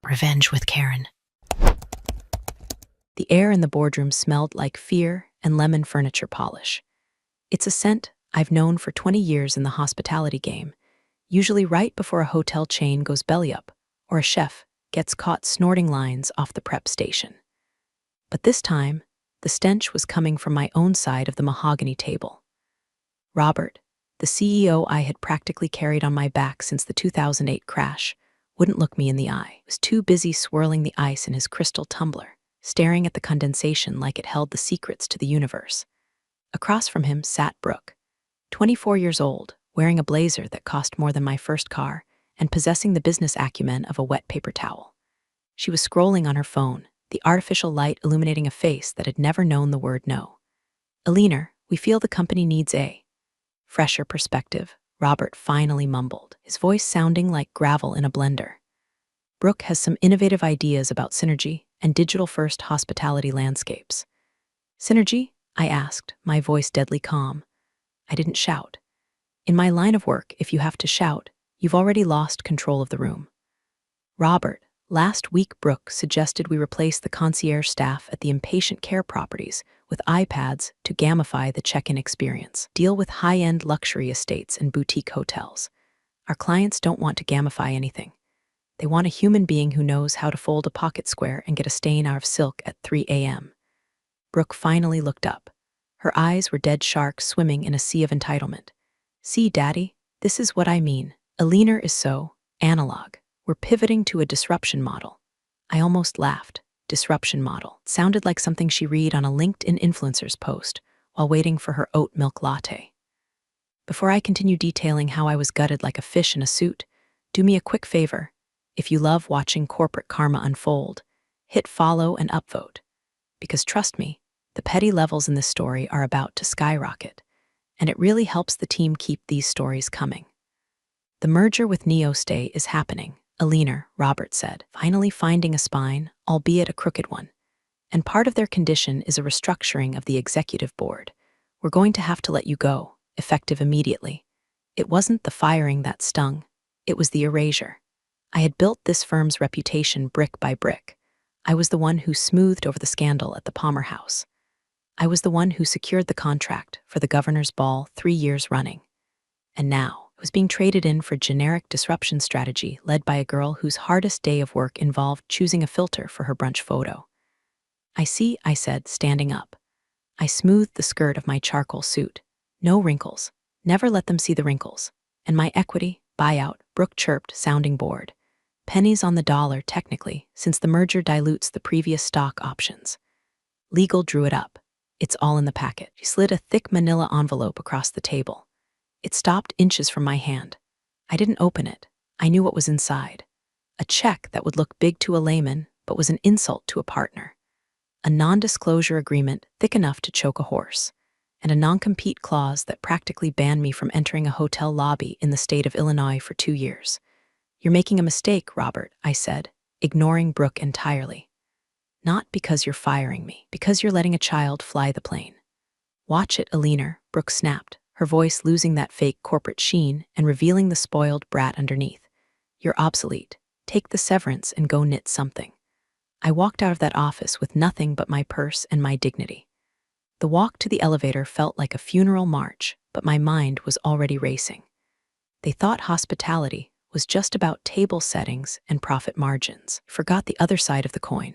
Revenge with Karen. The air in the boardroom smelled like fear and lemon furniture polish. It's a scent I've known for 20 years in the hospitality game, usually right before a hotel chain goes belly up or a chef gets caught snorting lines off the prep station. But this time, the stench was coming from my own side of the mahogany table. Robert, the CEO I had practically carried on my back since the 2008 crash, wouldn't look me in the eye. He was too busy swirling the ice in his crystal tumbler, staring at the condensation like it held the secrets to the universe. Across from him sat Brooke, 24 years old, wearing a blazer that cost more than my first car, and possessing the business acumen of a wet paper towel. She was scrolling on her phone, the artificial light illuminating a face that had never known the word no. "Alina, we feel the company needs a fresher perspective," Robert finally mumbled, his voice sounding like gravel in a blender. "Brooke has some innovative ideas about synergy and digital-first hospitality landscapes." "Synergy?" I asked, my voice deadly calm. I didn't shout. In my line of work, if you have to shout, you've already lost control of the room. "Robert, last week Brooke suggested we replace the concierge staff at the inpatient care properties with iPads to gamify the check-in experience. Deal with high-end luxury estates and boutique hotels. Our clients don't want to gamify anything. They want a human being who knows how to fold a pocket square and get a stain out of silk at 3 a.m. Brooke finally looked up. Her eyes were dead sharks swimming in a sea of entitlement. "See, Daddy, this is what I mean. Alina is so analog. We're pivoting to a disruption model." I almost laughed. Disruption model. It sounded like something she read on a LinkedIn influencer's post while waiting for her oat milk latte. Before I continue detailing how I was gutted like a fish in a suit, do me a quick favor. If you love watching corporate karma unfold, hit follow and upvote. Because trust me, the petty levels in this story are about to skyrocket, and it really helps the team keep these stories coming. "The merger with NeoStay is happening," Alina, Robert said, finally finding a spine, albeit a crooked one. "And part of their condition is a restructuring of the executive board. We're going to have to let you go, effective immediately." It wasn't the firing that stung. It was the erasure. I had built this firm's reputation brick by brick. I was the one who smoothed over the scandal at the Palmer House. I was the one who secured the contract for the governor's ball 3 years running. And now, it was being traded in for generic disruption strategy led by a girl whose hardest day of work involved choosing a filter for her brunch photo. "I see," I said, standing up. I smoothed the skirt of my charcoal suit. "No wrinkles. Never let them see the wrinkles. And my equity, buyout," Brooke chirped, sounding bored. "Pennies on the dollar, technically, since the merger dilutes the previous stock options." Legal drew it up. "It's all in the packet." She slid a thick manila envelope across the table. It stopped inches from my hand. I didn't open it. I knew what was inside. A check that would look big to a layman, but was an insult to a partner. A non-disclosure agreement thick enough to choke a horse. And a non-compete clause that practically banned me from entering a hotel lobby in the state of Illinois for 2 years. "You're making a mistake, Robert," I said, ignoring Brooke entirely. "Not because you're firing me, because you're letting a child fly the plane." "Watch it, Alina," Brooke snapped, her voice losing that fake corporate sheen and revealing the spoiled brat underneath. "You're obsolete. Take the severance and go knit something." I walked out of that office with nothing but my purse and my dignity. The walk to the elevator felt like a funeral march, but my mind was already racing. They thought hospitality was just about table settings and profit margins. Forgot the other side of the coin.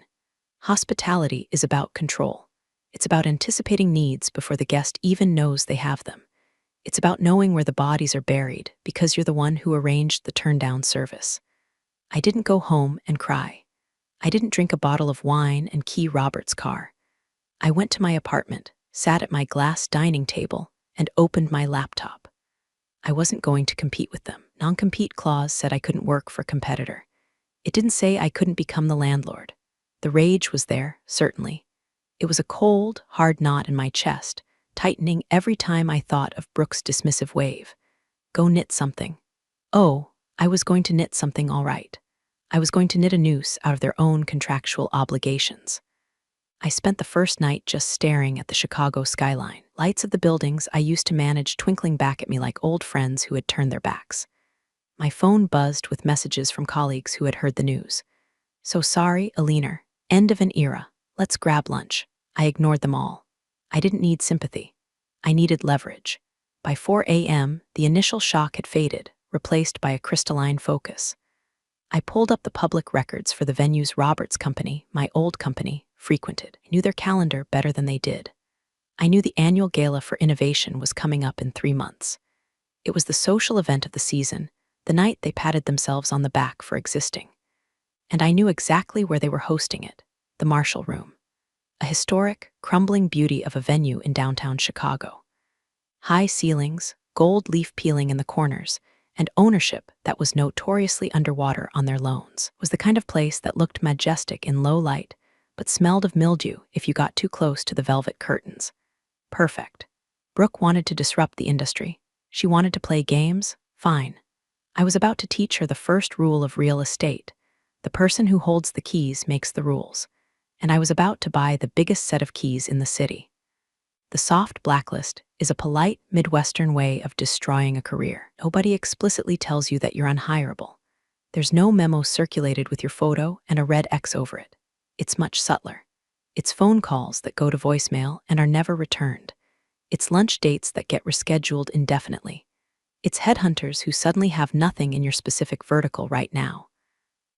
Hospitality is about control. It's about anticipating needs before the guest even knows they have them. It's about knowing where the bodies are buried because you're the one who arranged the turn-down service. I didn't go home and cry. I didn't drink a bottle of wine and key Robert's car. I went to my apartment, sat at my glass dining table, and opened my laptop. I wasn't going to compete with them. Non-compete clause said I couldn't work for a competitor. It didn't say I couldn't become the landlord. The rage was there, certainly. It was a cold, hard knot in my chest, tightening every time I thought of Brooke's dismissive wave. "Go knit something." Oh, I was going to knit something all right. I was going to knit a noose out of their own contractual obligations. I spent the first night just staring at the Chicago skyline, lights of the buildings I used to manage twinkling back at me like old friends who had turned their backs. My phone buzzed with messages from colleagues who had heard the news. So sorry, Aliner. End of an era. Let's grab lunch. I ignored them all. I didn't need sympathy. I needed leverage. By 4 a.m., the initial shock had faded, replaced by a crystalline focus. I pulled up the public records for the venues Robert's company, my old company, frequented. I knew their calendar better than they did. I knew the annual Gala for Innovation was coming up in 3 months. It was the social event of the season, the night they patted themselves on the back for existing. And I knew exactly where they were hosting it, the Marshall Room, a historic, crumbling beauty of a venue in downtown Chicago. High ceilings, gold leaf peeling in the corners, and ownership that was notoriously underwater on their loans was the kind of place that looked majestic in low light, but smelled of mildew if you got too close to the velvet curtains. Perfect. Brooke wanted to disrupt the industry. She wanted to play games? Fine. I was about to teach her the first rule of real estate. The person who holds the keys makes the rules. And I was about to buy the biggest set of keys in the city. The soft blacklist is a polite Midwestern way of destroying a career. Nobody explicitly tells you that you're unhireable. There's no memo circulated with your photo and a red X over it. It's much subtler. It's phone calls that go to voicemail and are never returned. It's lunch dates that get rescheduled indefinitely. It's headhunters who suddenly have nothing in your specific vertical right now.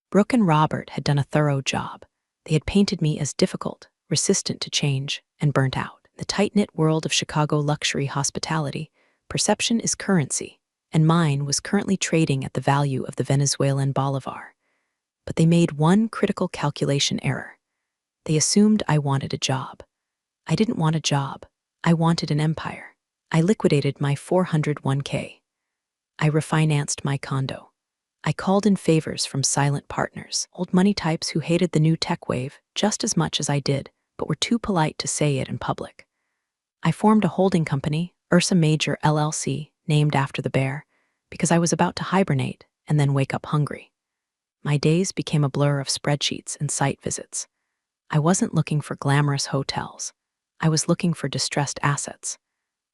Brooke and Robert had done a thorough job. They had painted me as difficult, resistant to change, and burnt out. The tight-knit world of Chicago luxury hospitality, perception is currency, and mine was currently trading at the value of the Venezuelan bolivar. But they made one critical calculation error. They assumed I wanted a job. I didn't want a job. I wanted an empire. I liquidated my 401k. I refinanced my condo. I called in favors from silent partners, old money types who hated the new tech wave just as much as I did, but were too polite to say it in public. I formed a holding company, Ursa Major LLC, named after the bear, because I was about to hibernate and then wake up hungry. My days became a blur of spreadsheets and site visits. I wasn't looking for glamorous hotels. I was looking for distressed assets.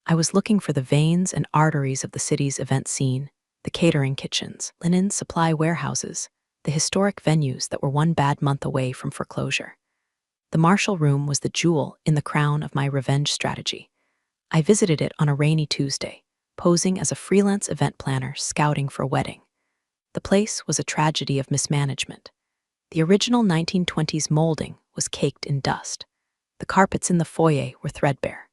I was looking for the veins and arteries of the city's event scene, the catering kitchens, linen supply warehouses, the historic venues that were one bad month away from foreclosure. The Marshall Room was the jewel in the crown of my revenge strategy. I visited it on a rainy Tuesday, posing as a freelance event planner scouting for a wedding. The place was a tragedy of mismanagement. The original 1920s molding was caked in dust. The carpets in the foyer were threadbare.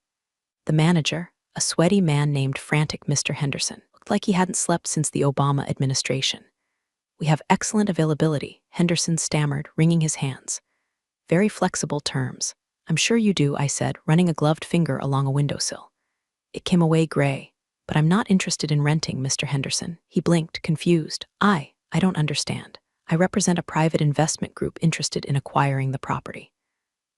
The manager, a sweaty man named Frantic Mr. Henderson, looked like he hadn't slept since the Obama administration. "We have excellent availability," Henderson stammered, wringing his hands. "Very flexible terms. I'm sure you do," I said, running a gloved finger along a windowsill. It came away gray. "But I'm not interested in renting, Mr. Henderson." He blinked, confused. I don't understand. I represent a private investment group interested in acquiring the property.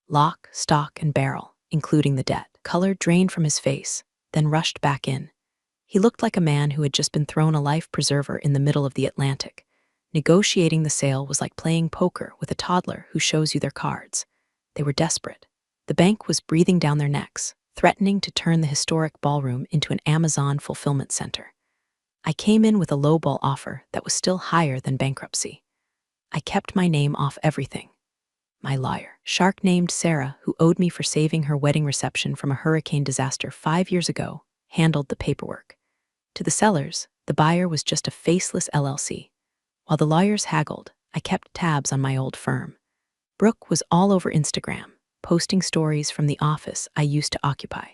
Lock, stock, and barrel, including the debt. Color drained from his face, then rushed back in. He looked like a man who had just been thrown a life preserver in the middle of the Atlantic. Negotiating the sale was like playing poker with a toddler who shows you their cards. They were desperate. The bank was breathing down their necks, threatening to turn the historic ballroom into an Amazon fulfillment center. I came in with a lowball offer that was still higher than bankruptcy. I kept my name off everything. My lawyer, shark named Sarah, who owed me for saving her wedding reception from a hurricane disaster 5 years ago, handled the paperwork. To the sellers, the buyer was just a faceless LLC. While the lawyers haggled, I kept tabs on my old firm. Brooke was all over Instagram, posting stories from the office I used to occupy.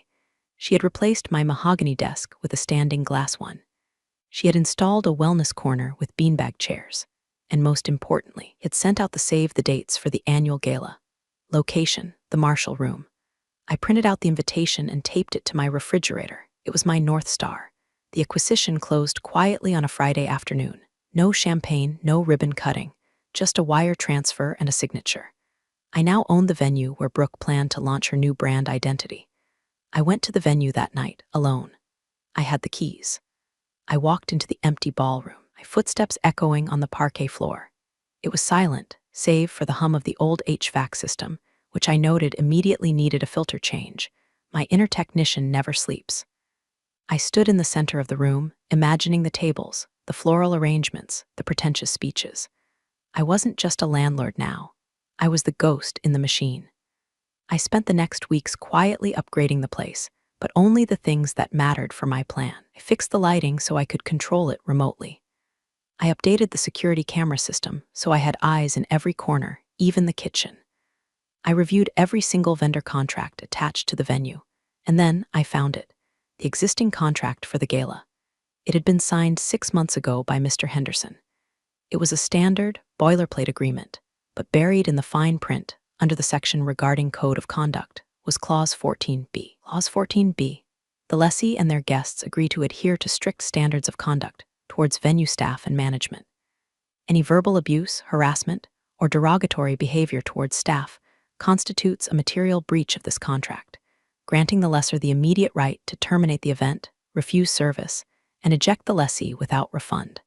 She had replaced my mahogany desk with a standing glass one. She had installed a wellness corner with beanbag chairs. And most importantly, had sent out the save the dates for the annual gala. Location, the Marshall Room. I printed out the invitation and taped it to my refrigerator. It was my North Star. The acquisition closed quietly on a Friday afternoon. No champagne, no ribbon cutting, just a wire transfer and a signature. I now owned the venue where Brooke planned to launch her new brand identity. I went to the venue that night, alone. I had the keys. I walked into the empty ballroom, my footsteps echoing on the parquet floor. It was silent, save for the hum of the old HVAC system, which I noted immediately needed a filter change. My inner technician never sleeps. I stood in the center of the room, imagining the tables, the floral arrangements, the pretentious speeches. I wasn't just a landlord now. I was the ghost in the machine. I spent the next weeks quietly upgrading the place, but only the things that mattered for my plan. I fixed the lighting so I could control it remotely. I updated the security camera system so I had eyes in every corner, even the kitchen. I reviewed every single vendor contract attached to the venue, and then I found it, the existing contract for the gala. It had been signed 6 months ago by Mr. Henderson. It was a standard, boilerplate agreement, but buried in the fine print, under the section regarding Code of Conduct, was Clause 14b. Clause 14b. The lessee and their guests agree to adhere to strict standards of conduct towards venue staff and management. Any verbal abuse, harassment, or derogatory behavior towards staff constitutes a material breach of this contract, granting the lessor the immediate right to terminate the event, refuse service, and eject the lessee without refund.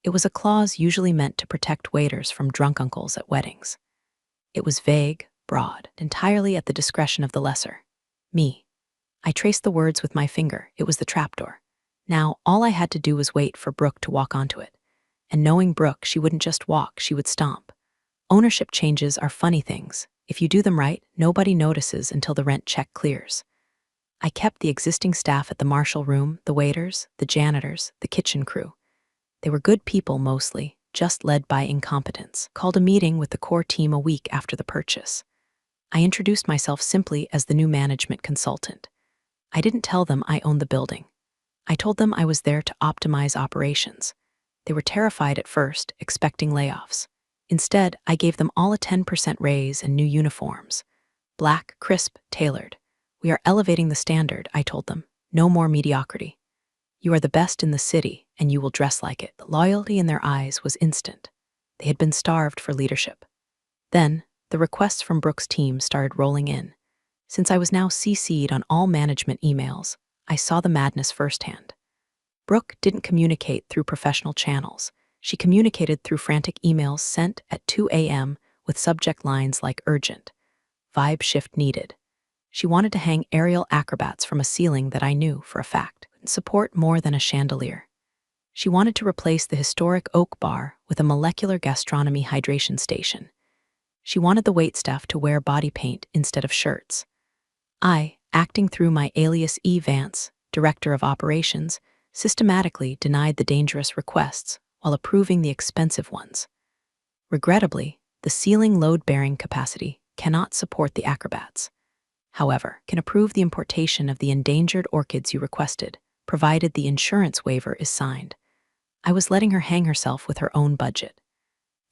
It was a clause usually meant to protect waiters from drunk uncles at weddings. It was vague, broad, entirely at the discretion of the lessor. Me. I traced the words with my finger. It was the trapdoor. Now, all I had to do was wait for Brooke to walk onto it. And knowing Brooke, she wouldn't just walk, she would stomp. Ownership changes are funny things. If you do them right, nobody notices until the rent check clears. I kept the existing staff at the Marshall room, the waiters, the janitors, the kitchen crew. They were good people mostly, just led by incompetence. Called a meeting with the core team a week after the purchase. I introduced myself simply as the new management consultant. I didn't tell them I owned the building. I told them I was there to optimize operations. They were terrified at first, expecting layoffs. Instead, I gave them all a 10% raise and new uniforms. Black, crisp, tailored. We are elevating the standard, I told them. No more mediocrity. You are the best in the city, and you will dress like it. The loyalty in their eyes was instant. They had been starved for leadership. Then, the requests from Brooke's team started rolling in. Since I was now CC'd on all management emails, I saw the madness firsthand. Brooke didn't communicate through professional channels. She communicated through frantic emails sent at 2 a.m. with subject lines like urgent, vibe shift needed. She wanted to hang aerial acrobats from a ceiling that I knew, for a fact, couldn't support more than a chandelier. She wanted to replace the historic oak bar with a molecular gastronomy hydration station. She wanted the waitstaff to wear body paint instead of shirts. I, acting through my alias E. Vance, director of operations, systematically denied the dangerous requests while approving the expensive ones. Regrettably, the ceiling load-bearing capacity cannot support the acrobats. However, can approve the importation of the endangered orchids you requested, provided the insurance waiver is signed. I was letting her hang herself with her own budget.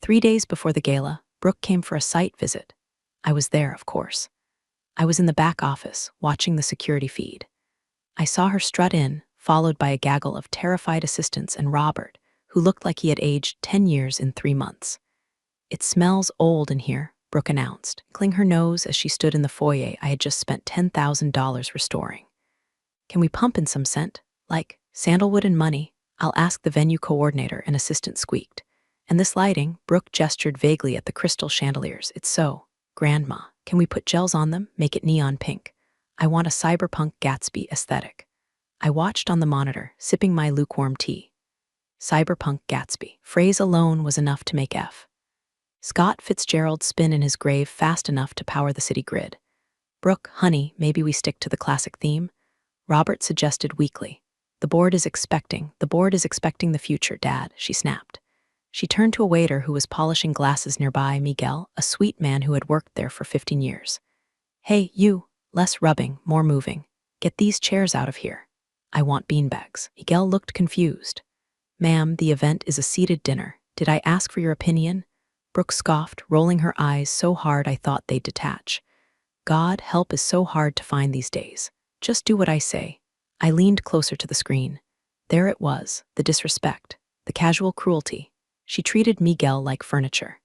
3 days before the gala, Brooke came for a site visit. I was there, of course. I was in the back office, watching the security feed. I saw her strut in, followed by a gaggle of terrified assistants and Robert, who looked like he had aged 10 years in 3 months. "It smells old in here," Brooke announced, clicking her nose as she stood in the foyer I had just spent $10,000 restoring. "Can we pump in some scent? Like sandalwood and money?" "I'll ask the venue coordinator," an assistant squeaked. "And this lighting," Brooke gestured vaguely at the crystal chandeliers. "It's so, Grandma. Can we put gels on them, make it neon pink? I want a cyberpunk Gatsby aesthetic." I watched on the monitor, sipping my lukewarm tea. Cyberpunk Gatsby. Phrase alone was enough to make F. Scott Fitzgerald spin in his grave fast enough to power the city grid. "Brooke, honey, maybe we stick to the classic theme?" Robert suggested weakly. The board is expecting the future, Dad," she snapped. She turned to a waiter who was polishing glasses nearby, Miguel, a sweet man who had worked there for 15 years. "Hey, you, less rubbing, more moving. Get these chairs out of here. I want beanbags." Miguel looked confused. "Ma'am, the event is a seated dinner. Did I ask for your opinion?" Brooke scoffed, rolling her eyes so hard I thought they'd detach. God, help is so hard to find these days. Just do what I say. I leaned closer to the screen. There it was, the disrespect, the casual cruelty. She treated Miguel like furniture.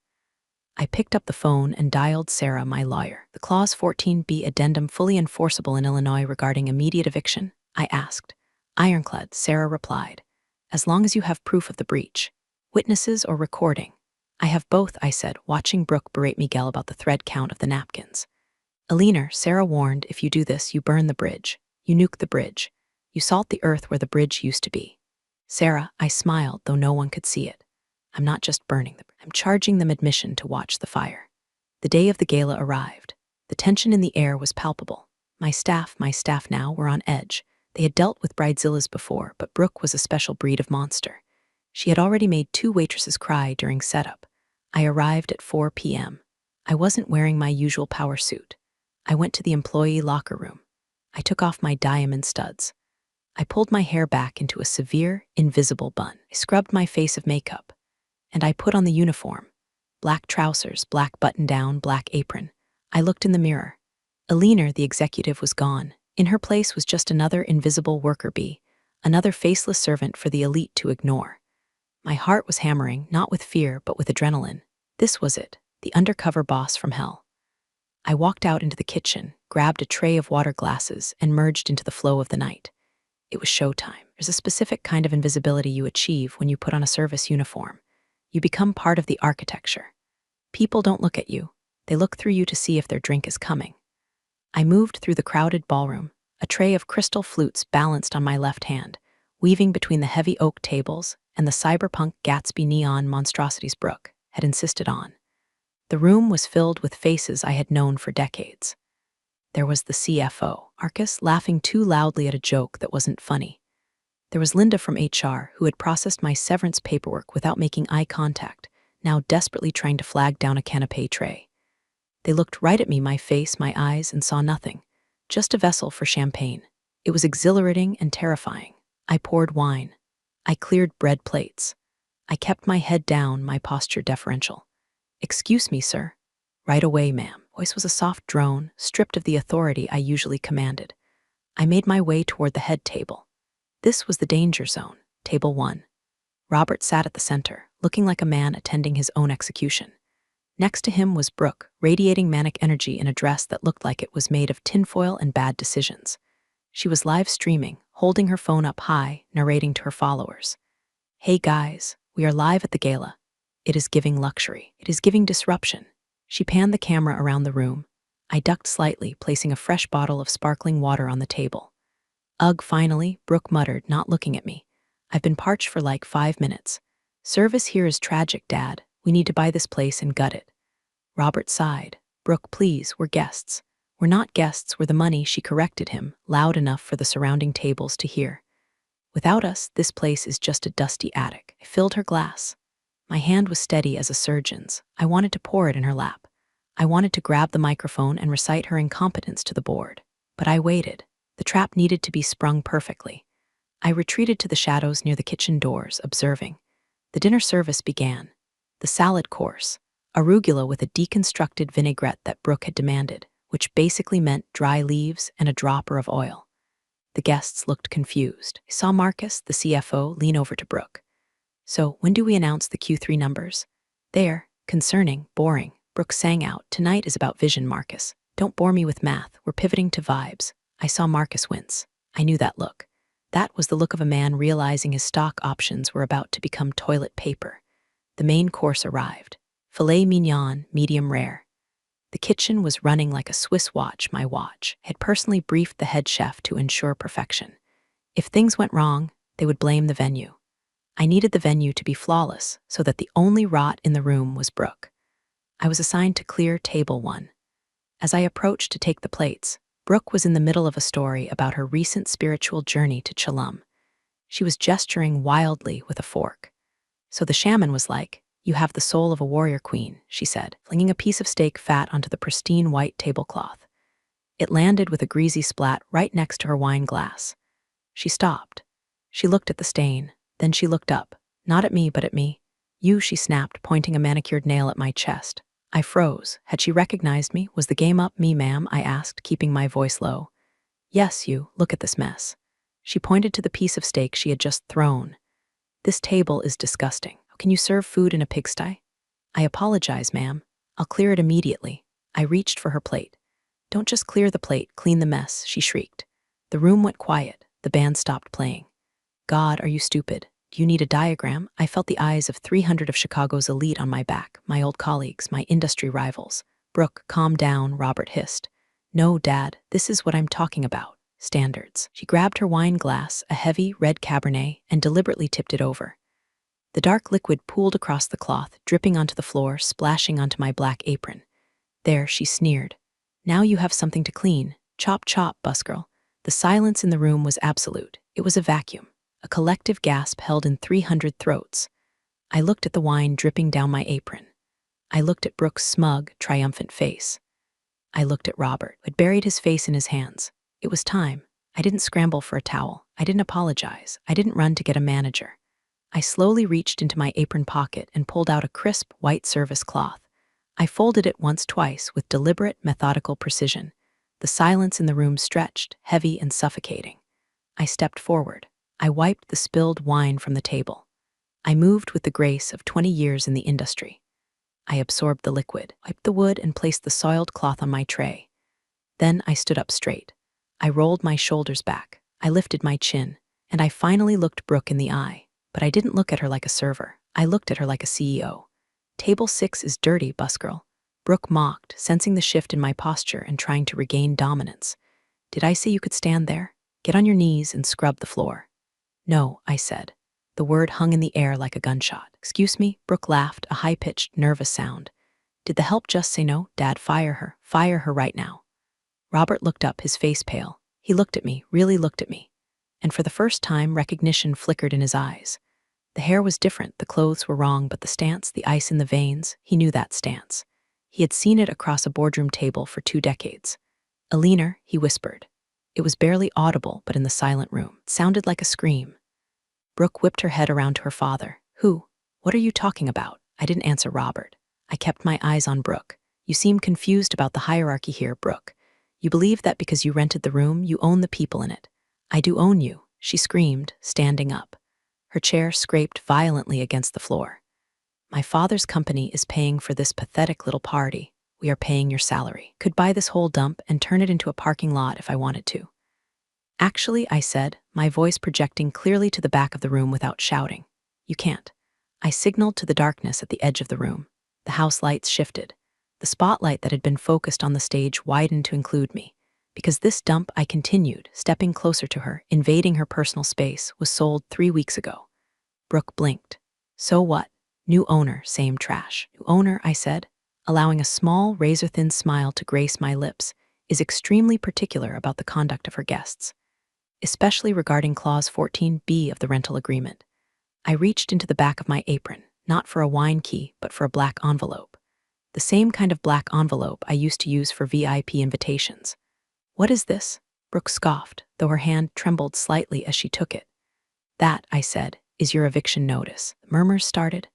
I picked up the phone and dialed Sarah, my lawyer. "The Clause 14b addendum fully enforceable in Illinois regarding immediate eviction?" I asked. "Ironclad," Sarah replied. "As long as you have proof of the breach. Witnesses or recording." "I have both," I said, watching Brooke berate Miguel about the thread count of the napkins. "Aliner," Sarah warned, "if you do this, you burn the bridge. You nuke the bridge. You salt the earth where the bridge used to be." "Sarah," I smiled, though no one could see it. I'm not just burning them, I'm charging them admission to watch the fire. The day of the gala arrived. The tension in the air was palpable. My staff now, were on edge. They had dealt with bridezillas before, but Brooke was a special breed of monster. She had already made 2 waitresses cry during setup. I arrived at 4 p.m. I wasn't wearing my usual power suit. I went to the employee locker room. I took off my diamond studs. I pulled my hair back into a severe, invisible bun. I scrubbed my face of makeup. And I put on the uniform. Black trousers, black button-down, black apron. I looked in the mirror. Alina, the executive, was gone. In her place was just another invisible worker bee, another faceless servant for the elite to ignore. My heart was hammering, not with fear, but with adrenaline. This was it, the undercover boss from hell. I walked out into the kitchen, grabbed a tray of water glasses, and merged into the flow of the night. It was showtime. There's a specific kind of invisibility you achieve when you put on a service uniform. You become part of the architecture. People don't look at you. They look through you to see if their drink is coming. I moved through the crowded ballroom, a tray of crystal flutes balanced on my left hand, weaving between the heavy oak tables and the cyberpunk Gatsby neon monstrosities Brooke had insisted on. The room was filled with faces I had known for decades. There was the CFO, Arcus, laughing too loudly at a joke that wasn't funny. There was Linda from HR, who had processed my severance paperwork without making eye contact, now desperately trying to flag down a canapé tray. They looked right at me, my face, my eyes, and saw nothing. Just a vessel for champagne. It was exhilarating and terrifying. I poured wine. I cleared bread plates. I kept my head down, my posture deferential. "Excuse me, sir." "Right away, ma'am." Voice was a soft drone, stripped of the authority I usually commanded. I made my way toward the head table. This was the danger zone, table 1. Robert sat at the center, looking like a man attending his own execution. Next to him was Brooke, radiating manic energy in a dress that looked like it was made of tinfoil and bad decisions. She was live streaming, holding her phone up high, narrating to her followers. "Hey guys, we are live at the gala. It is giving luxury. It is giving disruption." She panned the camera around the room. I ducked slightly, placing a fresh bottle of sparkling water on the table. "Ugh, finally," Brooke muttered, not looking at me. "I've been parched for like 5 minutes. Service here is tragic, Dad. We need to buy this place and gut it." Robert sighed. "Brooke, please, we're guests." "We're not guests, we're the money," she corrected him, loud enough for the surrounding tables to hear. "Without us, this place is just a dusty attic." I filled her glass. My hand was steady as a surgeon's. I wanted to pour it in her lap. I wanted to grab the microphone and recite her incompetence to the board. But I waited. The trap needed to be sprung perfectly. I retreated to the shadows near the kitchen doors, observing. The dinner service began. The salad course, arugula with a deconstructed vinaigrette that Brooke had demanded, which basically meant dry leaves and a dropper of oil. The guests looked confused. I saw Marcus, the CFO, lean over to Brooke. "So, when do we announce the Q3 numbers?" "There, concerning, boring." Brooke sang out. "Tonight is about vision, Marcus. Don't bore me with math, we're pivoting to vibes." I saw Marcus wince. I knew that look. That was the look of a man realizing his stock options were about to become toilet paper. The main course arrived. Filet mignon, medium rare. The kitchen was running like a Swiss watch, my watch. I had personally briefed the head chef to ensure perfection. If things went wrong, they would blame the venue. I needed the venue to be flawless so that the only rot in the room was Brooke. I was assigned to clear table 1. As I approached to take the plates, Brooke was in the middle of a story about her recent spiritual journey to Chalum. She was gesturing wildly with a fork. So the shaman was like, "You have the soul of a warrior queen," she said, flinging a piece of steak fat onto the pristine white tablecloth. It landed with a greasy splat right next to her wine glass. She stopped. She looked at the stain. Then she looked up, not at me, but at me. "You," she snapped, pointing a manicured nail at my chest. I froze. Had she recognized me? Was the game up? "Me, ma'am?" I asked, keeping my voice low. "Yes, you. Look at this mess." She pointed to the piece of steak she had just thrown. "This table is disgusting. Can you serve food in a pigsty?" "I apologize, ma'am. I'll clear it immediately." I reached for her plate. "Don't just clear the plate, clean the mess," she shrieked. The room went quiet. The band stopped playing. "God, are you stupid? Do you need a diagram?" I felt the eyes of 300 of Chicago's elite on my back, my old colleagues, my industry rivals. "Brooke, calm down," Robert hissed. "No, Dad, this is what I'm talking about. Standards." She grabbed her wine glass, a heavy, red Cabernet, and deliberately tipped it over. The dark liquid pooled across the cloth, dripping onto the floor, splashing onto my black apron. There, she sneered. Now you have something to clean. Chop chop, Busgirl. The silence in the room was absolute. It was a vacuum, a collective gasp held in 300 throats. I looked at the wine dripping down my apron. I looked at Brooke's smug, triumphant face. I looked at Robert, who had buried his face in his hands. It was time. I didn't scramble for a towel. I didn't apologize. I didn't run to get a manager. I slowly reached into my apron pocket and pulled out a crisp, white service cloth. I folded it once, twice, with deliberate, methodical precision. The silence in the room stretched, heavy and suffocating. I stepped forward. I wiped the spilled wine from the table. I moved with the grace of 20 years in the industry. I absorbed the liquid, wiped the wood, and placed the soiled cloth on my tray. Then I stood up straight. I rolled my shoulders back. I lifted my chin, and I finally looked Brooke in the eye. But I didn't look at her like a server. I looked at her like a CEO. Table 6 is dirty, Busgirl. Brooke mocked, sensing the shift in my posture and trying to regain dominance. Did I say you could stand there? Get on your knees and scrub the floor. No, I said. The word hung in the air like a gunshot. Excuse me, Brooke laughed, a high-pitched, nervous sound. Did the help just say no? Dad, fire her. Fire her right now. Robert looked up, his face pale. He looked at me, really looked at me. And for the first time, recognition flickered in his eyes. The hair was different, the clothes were wrong, but the stance, the ice in the veins, he knew that stance. He had seen it across a boardroom table for 2 decades. Alina, he whispered. It was barely audible, but in the silent room, it sounded like a scream. Brooke whipped her head around to her father. Who? What are you talking about? I didn't answer Robert. I kept my eyes on Brooke. You seem confused about the hierarchy here, Brooke. You believe that because you rented the room, you own the people in it. I do own you, she screamed, standing up. Her chair scraped violently against the floor. My father's company is paying for this pathetic little party. We are paying your salary. Could buy this whole dump and turn it into a parking lot if I wanted to. Actually, I said, my voice projecting clearly to the back of the room without shouting. You can't. I signaled to the darkness at the edge of the room. The house lights shifted. The spotlight that had been focused on the stage widened to include me. Because this dump, I continued, stepping closer to her, invading her personal space, was sold 3 weeks ago. Brooke blinked. So what? New owner, same trash. New owner, I said, allowing a small, razor-thin smile to grace my lips, is extremely particular about the conduct of her guests, especially regarding Clause 14B of the rental agreement. I reached into the back of my apron, not for a wine key, but for a black envelope. The same kind of black envelope I used to use for VIP invitations. What is this? Brooke scoffed, though her hand trembled slightly as she took it. That, I said, is your eviction notice. Murmurs started.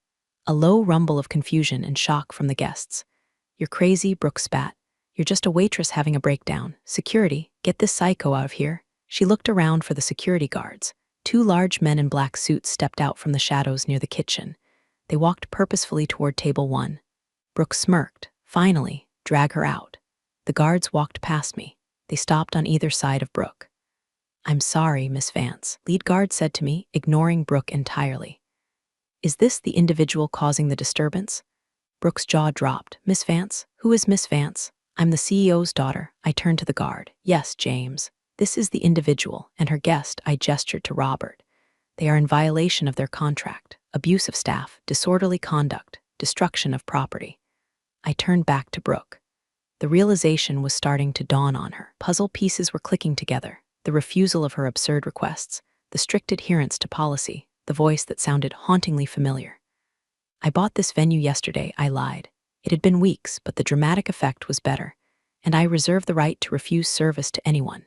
A low rumble of confusion and shock from the guests. You're crazy, Brooke spat. You're just a waitress having a breakdown. Security, get this psycho out of here. She looked around for the security guards. 2 large men in black suits stepped out from the shadows near the kitchen. They walked purposefully toward table 1. Brooke smirked. Finally, drag her out. The guards walked past me. They stopped on either side of Brooke. I'm sorry, Miss Vance, lead guard said to me, ignoring Brooke entirely. Is this the individual causing the disturbance? Brooke's jaw dropped. Miss Vance? Who is Miss Vance? I'm the CEO's daughter. I turned to the guard. Yes, James. This is the individual, and her guest, I gestured to Robert. They are in violation of their contract, abuse of staff, disorderly conduct, destruction of property. I turned back to Brooke. The realization was starting to dawn on her. Puzzle pieces were clicking together. The refusal of her absurd requests, the strict adherence to policy, the voice that sounded hauntingly familiar. I bought this venue yesterday, I lied. It had been weeks, but the dramatic effect was better, and I reserve the right to refuse service to anyone,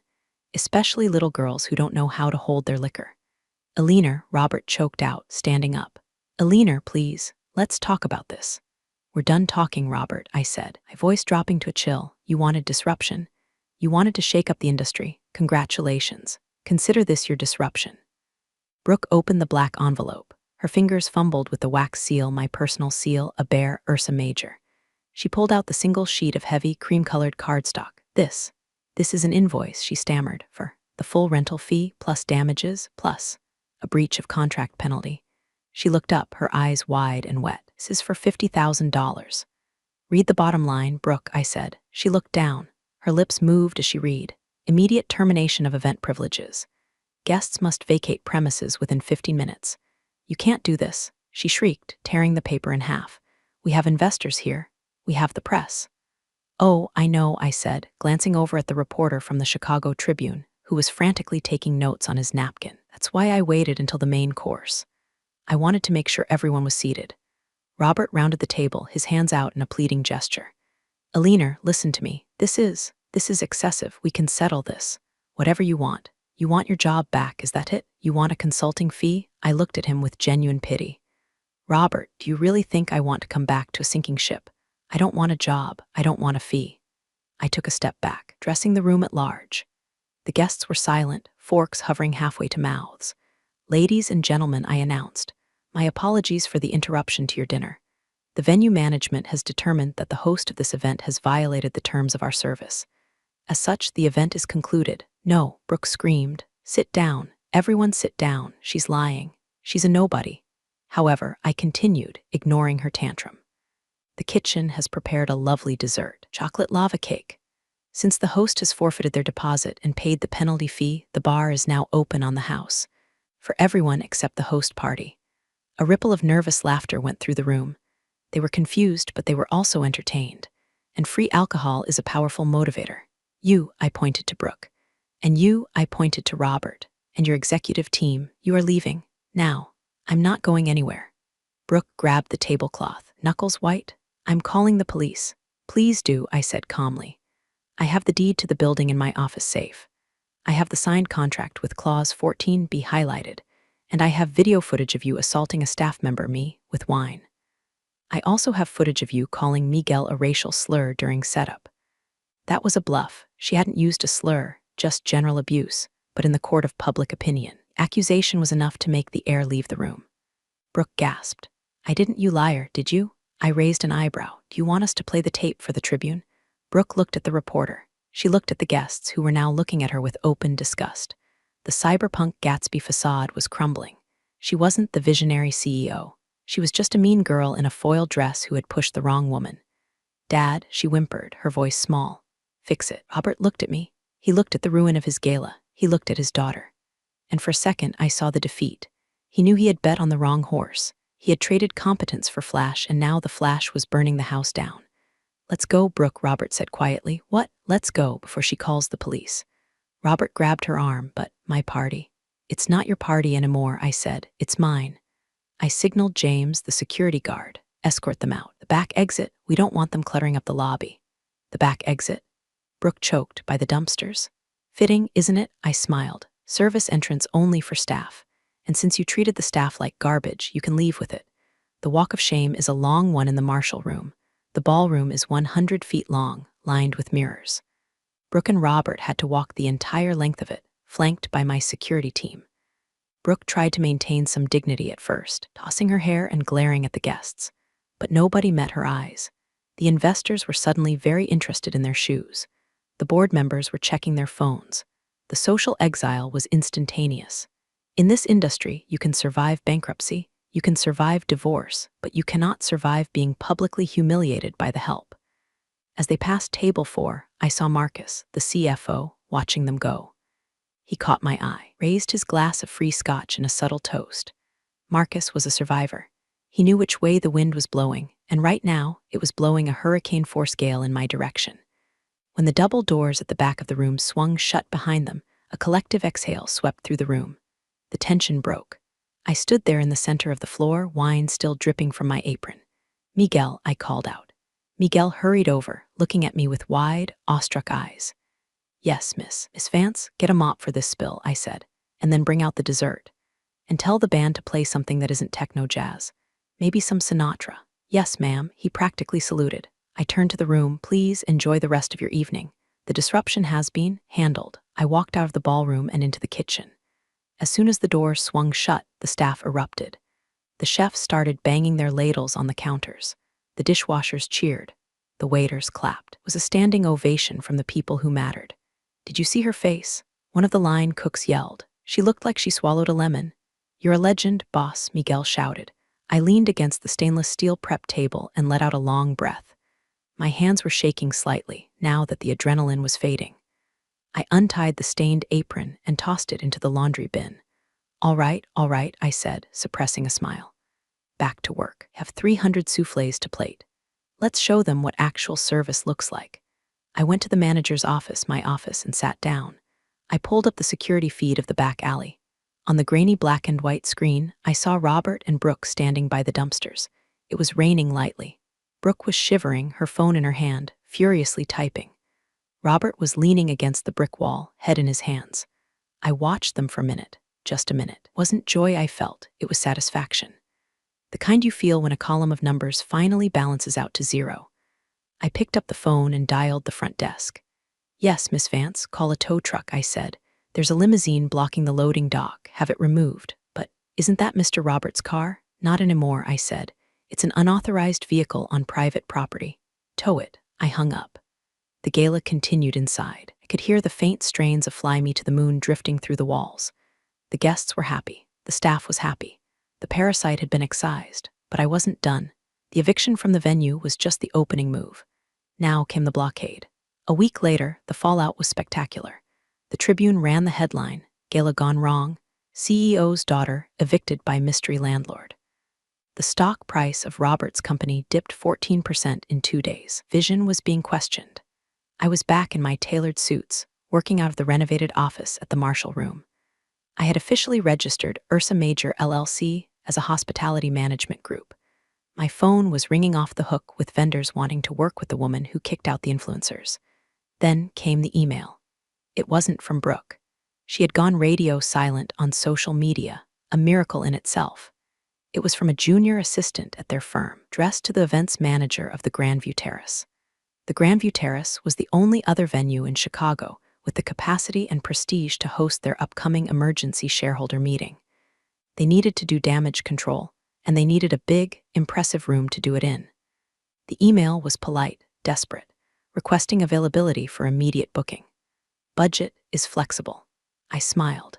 especially little girls who don't know how to hold their liquor. Alina, Robert choked out, standing up. Alina, please, let's talk about this. We're done talking, Robert, I said, my voice dropping to a chill. You wanted disruption. You wanted to shake up the industry. Congratulations. Consider this your disruption. Brooke opened the black envelope. Her fingers fumbled with the wax seal, my personal seal, a bare Ursa Major. She pulled out the single sheet of heavy, cream-colored cardstock. This is an invoice, she stammered, for the full rental fee, plus damages, plus a breach of contract penalty. She looked up, her eyes wide and wet. This is for $50,000. Read the bottom line, Brooke, I said. She looked down. Her lips moved as she read. Immediate termination of event privileges. Guests must vacate premises within 15 minutes. You can't do this. she shrieked, tearing the paper in half. "We have investors here. We have the press." "Oh, I know," I said, glancing over at the reporter from the Chicago Tribune, who was frantically taking notes on his napkin. "That's why I waited until the main course. I wanted to make sure everyone was seated." Robert rounded the table, his hands out in a pleading gesture. "Alina, listen to me. This is excessive. We can settle this. Whatever you want. You want your job back, is that it? You want a consulting fee?" I looked at him with genuine pity. "Robert, do you really think I want to come back to a sinking ship? I don't want a job. I don't want a fee." I took a step back, dressing the room at large. The guests were silent, forks hovering halfway to mouths. "Ladies and gentlemen," I announced, "my apologies for the interruption to your dinner. The venue management has determined that the host of this event has violated the terms of our service. As such, the event is concluded." "No," Brooke screamed. "Sit down. Everyone sit down. She's lying. She's a nobody." However, I continued, ignoring her tantrum. "The kitchen has prepared a lovely dessert, chocolate lava cake. Since the host has forfeited their deposit and paid the penalty fee, the bar is now open on the house. For everyone except the host party." A ripple of nervous laughter went through the room. They were confused, but they were also entertained. And free alcohol is a powerful motivator. "You," I pointed to Brooke. "And you," I pointed to Robert. "And your executive team, you are leaving. Now. I'm not going anywhere." Brooke grabbed the tablecloth, knuckles white. "I'm calling the police." "Please do," I said calmly. "I have the deed to the building in my office safe. I have the signed contract with Clause 14B highlighted, and I have video footage of you assaulting a staff member, me, with wine. I also have footage of you calling Miguel a racial slur during setup." That was a bluff. She hadn't used a slur, just general abuse, but in the court of public opinion, accusation was enough to make the air leave the room. Brooke gasped. "I didn't, you liar, did you?" I raised an eyebrow. "Do you want us to play the tape for the Tribune?" Brooke looked at the reporter. She looked at the guests, who were now looking at her with open disgust. The cyberpunk Gatsby facade was crumbling. She wasn't the visionary CEO. She was just a mean girl in a foil dress who had pushed the wrong woman. "Dad," she whimpered, her voice small. "Fix it." Robert looked at me. He looked at the ruin of his gala. He looked at his daughter. And for a second, I saw the defeat. He knew he had bet on the wrong horse. He had traded competence for flash, and now the flash was burning the house down. "Let's go, Brooke," Robert said quietly. "What? Let's go, before she calls the police." Robert grabbed her arm. "But my party." "It's not your party anymore," I said. "It's mine." I signaled James, the security guard. "Escort them out. The back exit. We don't want them cluttering up the lobby." "The back exit?" Brooke choked. "By the dumpsters." "Fitting, isn't it?" I smiled. "Service entrance only for staff. And since you treated the staff like garbage, you can leave with it. The walk of shame is a long one in the Marshall room. The ballroom is 100 feet long, lined with mirrors." Brooke and Robert had to walk the entire length of it, flanked by my security team. Brooke tried to maintain some dignity at first, tossing her hair and glaring at the guests. But nobody met her eyes. The investors were suddenly very interested in their shoes. The board members were checking their phones. The social exile was instantaneous. In this industry, you can survive bankruptcy, you can survive divorce, but you cannot survive being publicly humiliated by the help. As they passed table 4, I saw Marcus, the CFO, watching them go. He caught my eye, raised his glass of free scotch in a subtle toast. Marcus was a survivor. He knew which way the wind was blowing, and right now, it was blowing a hurricane-force gale in my direction. When the double doors at the back of the room swung shut behind them, a collective exhale swept through the room. The tension broke. I stood there in the center of the floor, wine still dripping from my apron. "Miguel," I called out. Miguel hurried over, looking at me with wide, awestruck eyes. "Yes, Miss Vance, get a mop for this spill," I said, "and then bring out the dessert. And tell the band to play something that isn't techno-jazz. Maybe some Sinatra." "Yes, ma'am," he practically saluted. I turned to the room. "Please enjoy the rest of your evening. The disruption has been handled." I walked out of the ballroom and into the kitchen. As soon as the doors swung shut, the staff erupted. The chefs started banging their ladles on the counters. The dishwashers cheered. The waiters clapped. It was a standing ovation from the people who mattered. "Did you see her face?" One of the line cooks yelled. "She looked like she swallowed a lemon." "You're a legend, boss," Miguel shouted. I leaned against the stainless steel prep table and let out a long breath. My hands were shaking slightly, now that the adrenaline was fading. I untied the stained apron and tossed it into the laundry bin. All right, I said, suppressing a smile. back to work. Have 300 soufflés to plate. Let's show them what actual service looks like. I went to the manager's office, my office, and sat down. I pulled up the security feed of the back alley. On the grainy black and white screen, I saw Robert and Brooke standing by the dumpsters. It was raining lightly. Brooke was shivering, her phone in her hand, furiously typing. Robert was leaning against the brick wall, head in his hands. I watched them for a minute, just a minute. It wasn't joy I felt, it was satisfaction. The kind you feel when a column of numbers finally balances out to 0. I picked up the phone and dialed the front desk. "Yes, Miss Vance, call a tow truck," I said. "There's a limousine blocking the loading dock. Have it removed." "But isn't that Mr. Roberts' car?" "Not anymore," I said. "It's an unauthorized vehicle on private property. Tow it." I hung up. The gala continued inside. I could hear the faint strains of Fly Me to the Moon drifting through the walls. The guests were happy. The staff was happy. The parasite had been excised, but I wasn't done. The eviction from the venue was just the opening move. Now came the blockade. A week later, the fallout was spectacular. The Tribune ran the headline, "Gala Gone Wrong, CEO's Daughter Evicted by Mystery Landlord." The stock price of Robert's company dipped 14% in 2 days. Vision was being questioned. I was back in my tailored suits, working out of the renovated office at the Marshall Room. I had officially registered Ursa Major LLC as a hospitality management group. My phone was ringing off the hook with vendors wanting to work with the woman who kicked out the influencers. Then came the email. It wasn't from Brooke. She had gone radio silent on social media, a miracle in itself. It was from a junior assistant at their firm, dressed to the events manager of the Grandview Terrace. The Grandview Terrace was the only other venue in Chicago with the capacity and prestige to host their upcoming emergency shareholder meeting. They needed to do damage control, and they needed a big, impressive room to do it in. The email was polite, desperate, requesting availability for immediate booking. Budget is flexible. I smiled.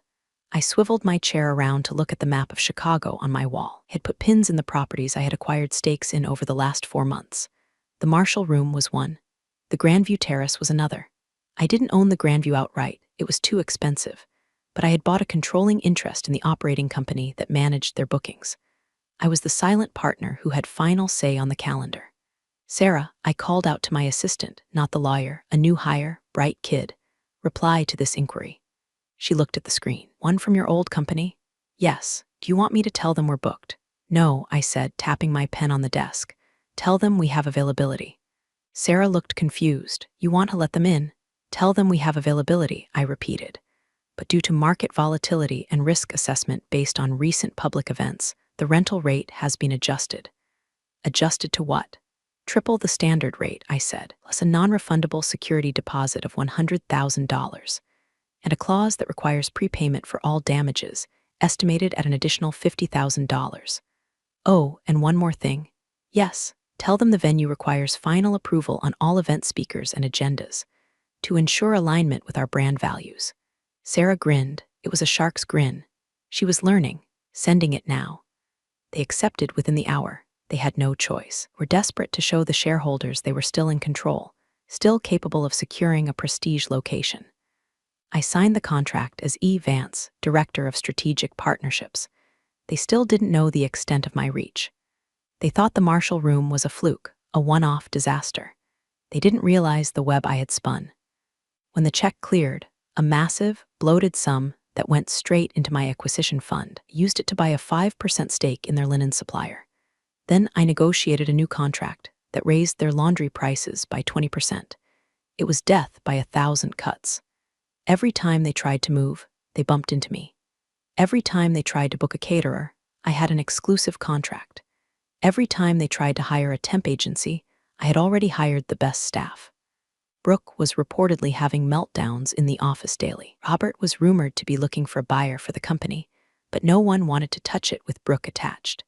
I swiveled my chair around to look at the map of Chicago on my wall. I had put pins in the properties I had acquired stakes in over the last 4 months. The Marshall Room was one. The Grandview Terrace was another. I didn't own the Grandview outright. It was too expensive. But I had bought a controlling interest in the operating company that managed their bookings. I was the silent partner who had final say on the calendar. "Sarah," I called out to my assistant, not the lawyer, a new hire, bright kid. "Reply to this inquiry." She looked at the screen. "One from your old company?" "Yes. Do you want me to tell them we're booked?" "No," I said, tapping my pen on the desk. "Tell them we have availability." Sarah looked confused. "You want to let them in?" "Tell them we have availability," I repeated. But due to market volatility and risk assessment based on recent public events, the rental rate has been adjusted. Adjusted to what? "Triple the standard rate," I said, "plus a non-refundable security deposit of $100,000. And a clause that requires prepayment for all damages, estimated at an additional $50,000. Oh, and one more thing. Yes, tell them the venue requires final approval on all event speakers and agendas to ensure alignment with our brand values." Sarah grinned. It was a shark's grin. She was learning, sending it now. They accepted within the hour. They had no choice. Were desperate to show the shareholders they were still in control, still capable of securing a prestige location. I signed the contract as E. Vance, Director of Strategic Partnerships. They still didn't know the extent of my reach. They thought the Marshall Room was a fluke, a one-off disaster. They didn't realize the web I had spun. When the check cleared, a massive, bloated sum that went straight into my acquisition fund, used it to buy a 5% stake in their linen supplier. Then I negotiated a new contract that raised their laundry prices by 20%. It was death by 1,000 cuts. Every time they tried to move, they bumped into me. Every time they tried to book a caterer, I had an exclusive contract. Every time they tried to hire a temp agency, I had already hired the best staff. Brooke was reportedly having meltdowns in the office daily. Robert was rumored to be looking for a buyer for the company, but no one wanted to touch it with Brooke attached.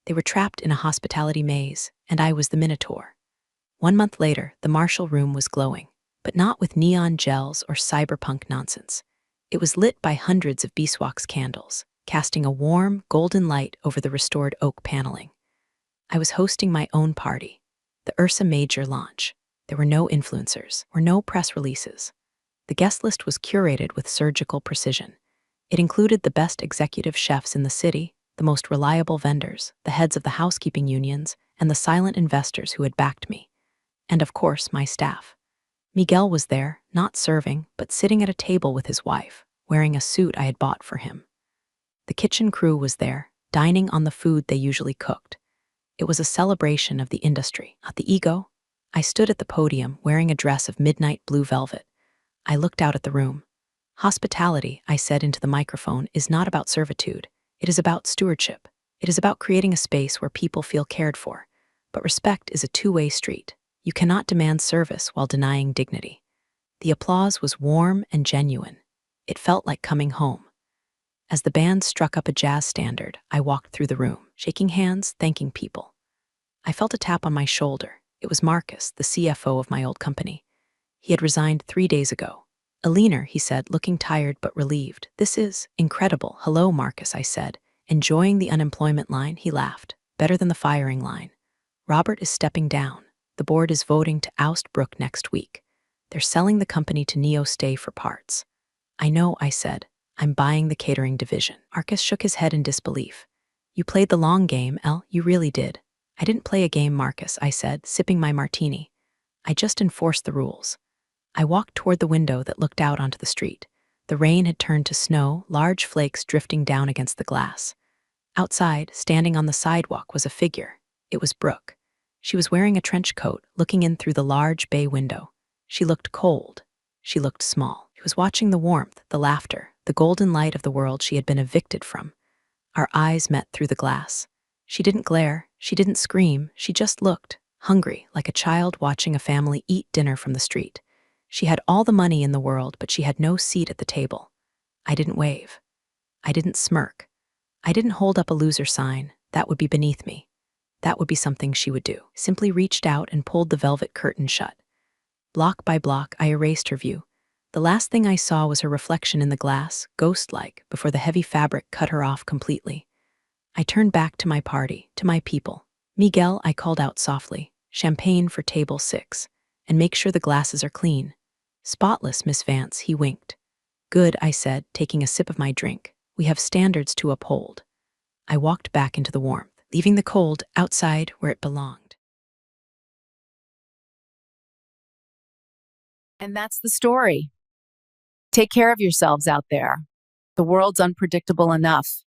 They were trapped in a hospitality maze, and I was the Minotaur. 1 month later, the Marshall Room was glowing, but not with neon gels or cyberpunk nonsense. It was lit by hundreds of beeswax candles, casting a warm, golden light over the restored oak paneling. I was hosting my own party, the Ursa Major launch. There were no influencers or no press releases. The guest list was curated with surgical precision. It included the best executive chefs in the city, the most reliable vendors, the heads of the housekeeping unions, and the silent investors who had backed me. And of course, my staff. Miguel was there, not serving, but sitting at a table with his wife, wearing a suit I had bought for him. The kitchen crew was there, dining on the food they usually cooked. It was a celebration of the industry, not the ego. I stood at the podium wearing a dress of midnight blue velvet. I looked out at the room. Hospitality, I said into the microphone, is not about servitude. It is about stewardship. It is about creating a space where people feel cared for. But respect is a two-way street. You cannot demand service while denying dignity. The applause was warm and genuine. It felt like coming home. As the band struck up a jazz standard, I walked through the room, shaking hands, thanking people. I felt a tap on my shoulder. It was Marcus, the CFO of my old company. He had resigned 3 days ago. A leaner, he said, looking tired but relieved. This is incredible. Hello, Marcus, I said. Enjoying the unemployment line, he laughed. Better than the firing line. Robert is stepping down. The board is voting to oust Brooke next week. They're selling the company to Neo Stay for parts. I know, I said. I'm buying the catering division. Marcus shook his head in disbelief. You played the long game, El. You really did. I didn't play a game, Marcus, I said, sipping my martini. I just enforced the rules. I walked toward the window that looked out onto the street. The rain had turned to snow, large flakes drifting down against the glass. Outside, standing on the sidewalk, was a figure. It was Brooke. She was wearing a trench coat, looking in through the large bay window. She looked cold. She looked small. She was watching the warmth, the laughter, the golden light of the world she had been evicted from. Our eyes met through the glass. She didn't glare. She didn't scream. She just looked, hungry, like a child watching a family eat dinner from the street. She had all the money in the world, but she had no seat at the table. I didn't wave. I didn't smirk. I didn't hold up a loser sign. That would be beneath me. That would be something she would do. Simply reached out and pulled the velvet curtain shut. Block by block, I erased her view. The last thing I saw was her reflection in the glass, ghost-like, before the heavy fabric cut her off completely. I turned back to my party, to my people. Miguel, I called out softly. Champagne for table 6. And make sure the glasses are clean. Spotless, Miss Vance, he winked. Good, I said, taking a sip of my drink. We have standards to uphold. I walked back into the warmth, leaving the cold outside where it belonged. And that's the story. Take care of yourselves out there. The world's unpredictable enough.